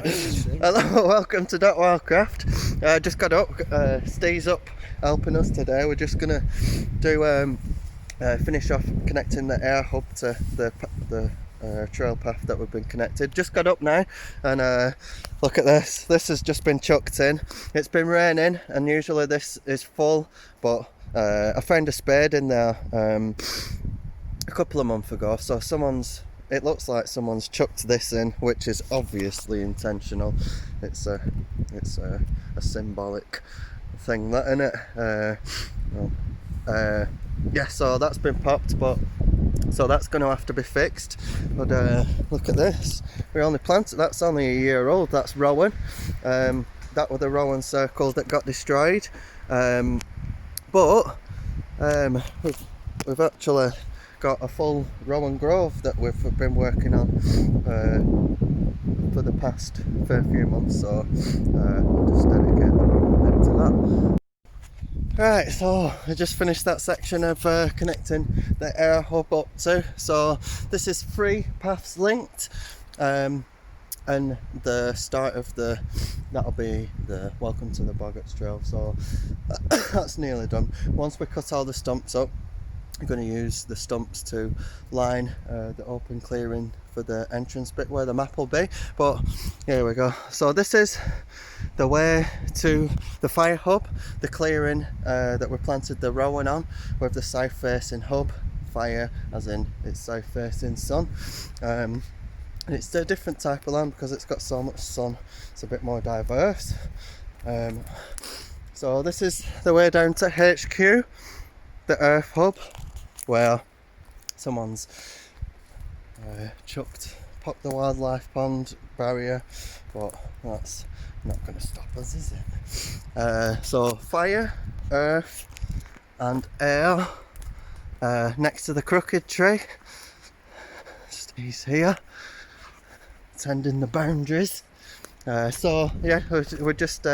Hello, welcome to Wildcraft. Just got up, Steve's up helping us today. We're just gonna do finish off connecting the air hub to the trail path that we've been connected. Just got up now, and look at this. This has just been chucked in. It's been raining, and usually this is full, but I found a spade in there a couple of months ago. So it looks like someone's chucked this in, which is obviously intentional. It's a symbolic thing, that, isn't it? Yeah, so that's been popped, but so that's going to have to be fixed. But look at this. We only planted. That's only a year old. That's rowan. That were the rowan circles that got destroyed. But we've actually got a full rowan grove that we've been working on for the past fair few months, so we'll just dedicate a bit to that. Right, so I just finished that section of connecting the air hub up to. So this is 3 paths linked, and the start of that'll be the welcome to the Boggarts trail. So that's nearly done. Once we cut all the stumps up, I'm going to use the stumps to line the open clearing for the entrance bit where the map will be. But here we go. So this is the way to the fire hub, the clearing that we planted the rowan on, with the south facing hub. Fire as in it's south facing sun. And it's a different type of land because it's got so much sun. It's a bit more diverse. So this is the way down to HQ, the earth hub, where someone's popped the wildlife pond barrier, but that's not going to stop us, is it? So fire, earth and air next to the crooked tree. Steve's here tending the boundaries. So yeah, we're just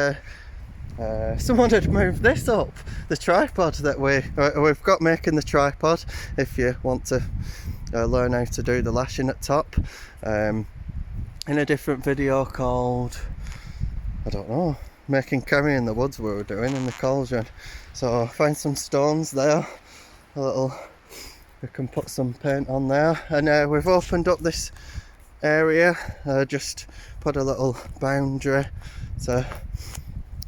someone had moved this up, the tripod that we've got making the tripod, if you want to learn how to do the lashing at top, in a different video called, I don't know, making curry in the woods we were doing in the cauldron. So find some stones there, we can put some paint on there, and we've opened up this area, just put a little boundary to,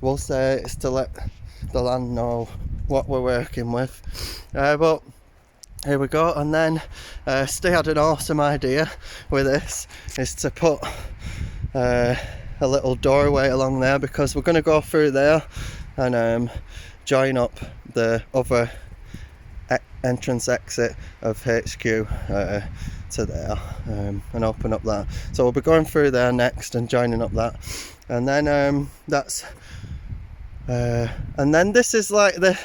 we'll say it's to let the land know what we're working with. But here we go. And then Steve had an awesome idea with this, is to put a little doorway along there, because we're going to go through there and join up the other entrance exit of HQ to there, and open up that. So we'll be going through there next and joining up that, and then that's and then this is like the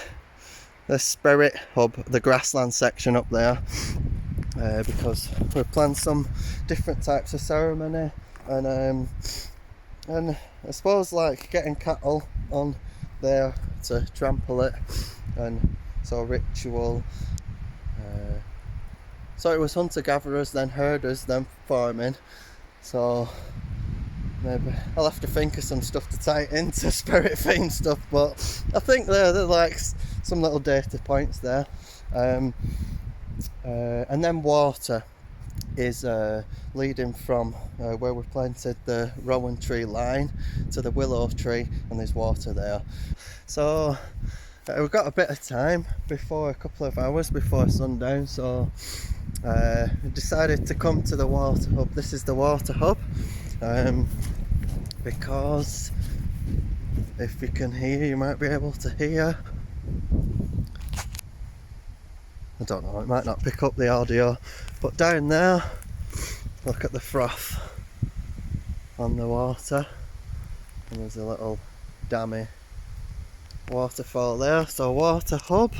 spirit hub, the grassland section up there, because we've planned some different types of ceremony, and I suppose like getting cattle on there to trample it, and so ritual. So it was hunter-gatherers, then herders, then farming. So maybe I'll have to think of some stuff to tie it into spirit themed stuff, but I think they're like some little data points there. And then water is leading from where we planted the rowan tree line to the willow tree, and there's water there. So we've got a bit of time before, a couple of hours before sundown, so we decided to come to the water hub. This is the water hub, because if you can hear, you might be able to hear. I don't know, it might not pick up the audio, but down there, look at the froth on the water, and there's a little dammy waterfall there. So water hub,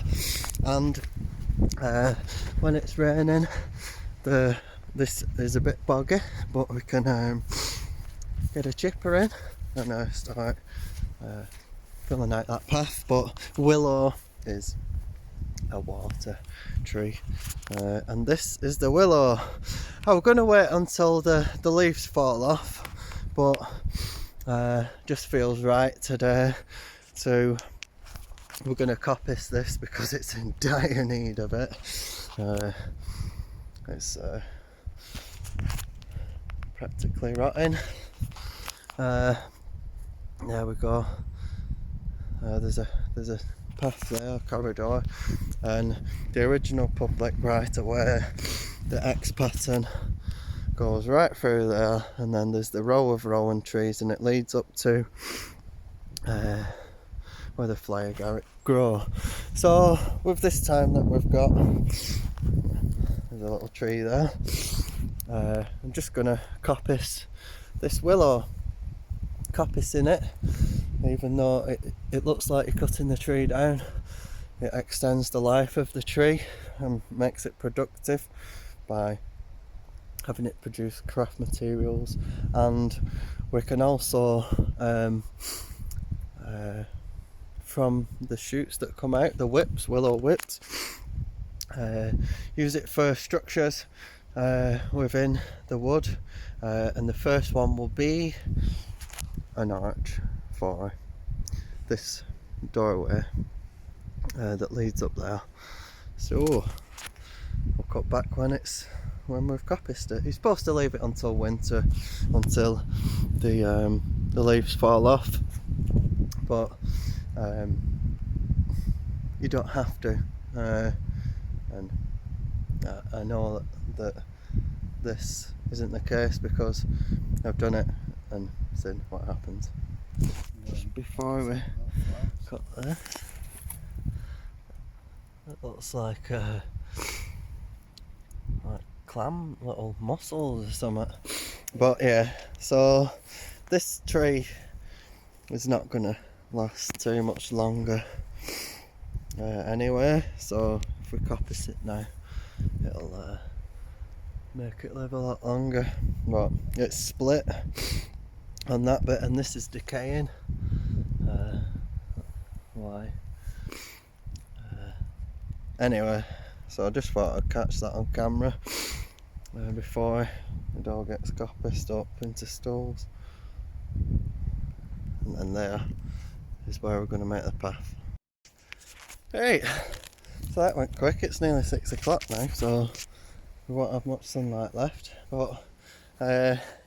and when it's raining, this is a bit boggy, but we can get a chipper in and start filling out that path. But willow is a water tree, and this is the willow. I'm going to wait until the leaves fall off but just feels right today to, we're going to coppice this because it's in dire need of it. It's practically rotting. There we go. There's a path there, a corridor, and the original public right away, the X pattern goes right through there, and then there's the row of rowan trees, and it leads up to where the flower grow. So with this time that we've got, there's a little tree there. I'm just gonna coppice this willow, coppicing it, even though it looks like you're cutting the tree down. It extends the life of the tree and makes it productive by having it produce craft materials, and we can also from the shoots that come out, the whips, willow whips, use it for structures within the wood, and the first one will be an arch for this doorway that leads up there. So we'll cut back when we've coppiced it. You're supposed to leave it until winter, until the leaves fall off, but you don't have to, and I know that this isn't the case because I've done it and seen what happens. Just before we cut this, it looks like clam, little mussels or something. But yeah, so this tree is not gonna last too much longer anyway, so if we coppice it now, it'll make it live a lot longer. But it's split on that bit, and this is decaying. Why? Anyway, so I just thought I'd catch that on camera before it all gets coppiced up into stalls. And then there is where we're going to make the path. Right, so that went quick. It's nearly 6 o'clock now, so we won't have much sunlight left. But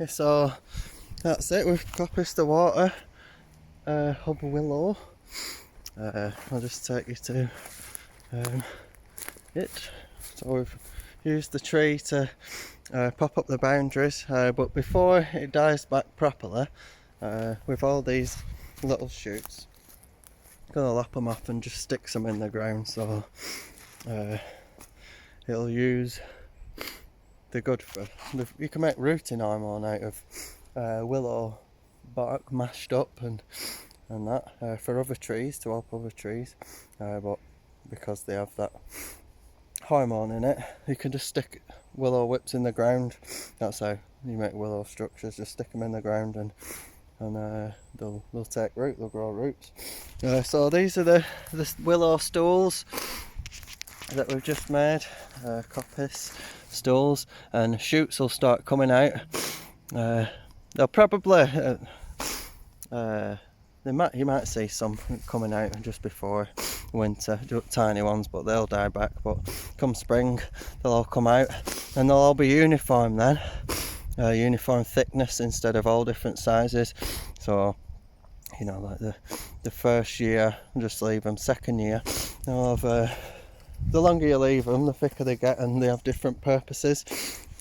so that's it. We've coppiced the water hub willow. I'll just take you to it. So we've used the tree to pop up the boundaries, but before it dies back properly, with all these little shoots, gonna lap them off and just stick some in the ground, so it'll use the good for. You can make rooting hormone out of willow bark mashed up and that for other trees, to help other trees, but because they have that hormone in it, you can just stick willow whips in the ground. That's how you make willow structures. Just stick them in the ground and they'll take root, they'll grow roots. So these are the willow stools that we've just made, coppice stools, and shoots will start coming out. They'll probably you might see some coming out just before winter, tiny ones, but they'll die back. But come spring, they'll all come out, and they'll all be uniform then, uniform thickness instead of all different sizes. So, you know, like the first year, just leave them. Second year, they'll have the longer you leave them, the thicker they get, and they have different purposes.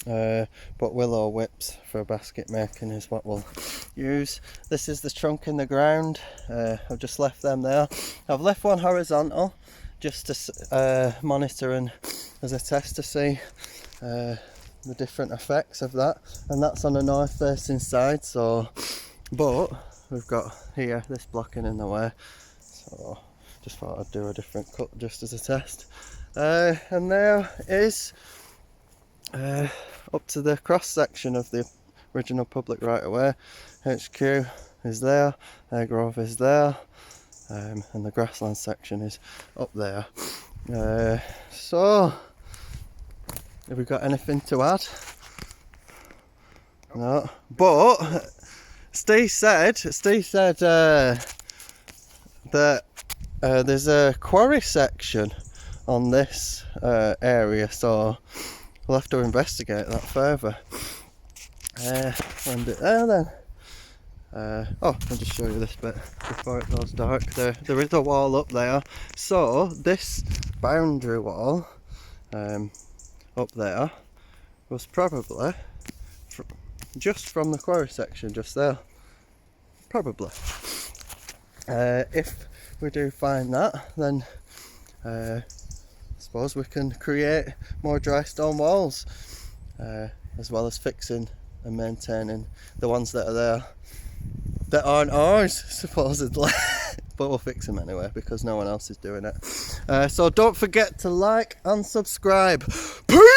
But willow whips for basket making is what we'll use. This is the trunk in the ground. I've just left them there. I've left one horizontal just to monitor and as a test to see the different effects of that, and that's on the north facing side. So, but we've got here this blocking in the way, so just thought I'd do a different cut just as a test. And there is up to the cross section of the original public right of way. HQ is there, Air Grove is there, and the grassland section is up there. So, have we got anything to add? No, but Steve said that there's a quarry section on this area, so we'll have to investigate that further. When then. I'll just show you this bit before it goes dark. There is a wall up there, so this boundary wall up there was probably just from the quarry section just there, probably. If we do find that, then I suppose we can create more dry stone walls, as well as fixing and maintaining the ones that are there that aren't ours, supposedly. But we'll fix them anyway because no one else is doing it. So don't forget to like and subscribe. Peace!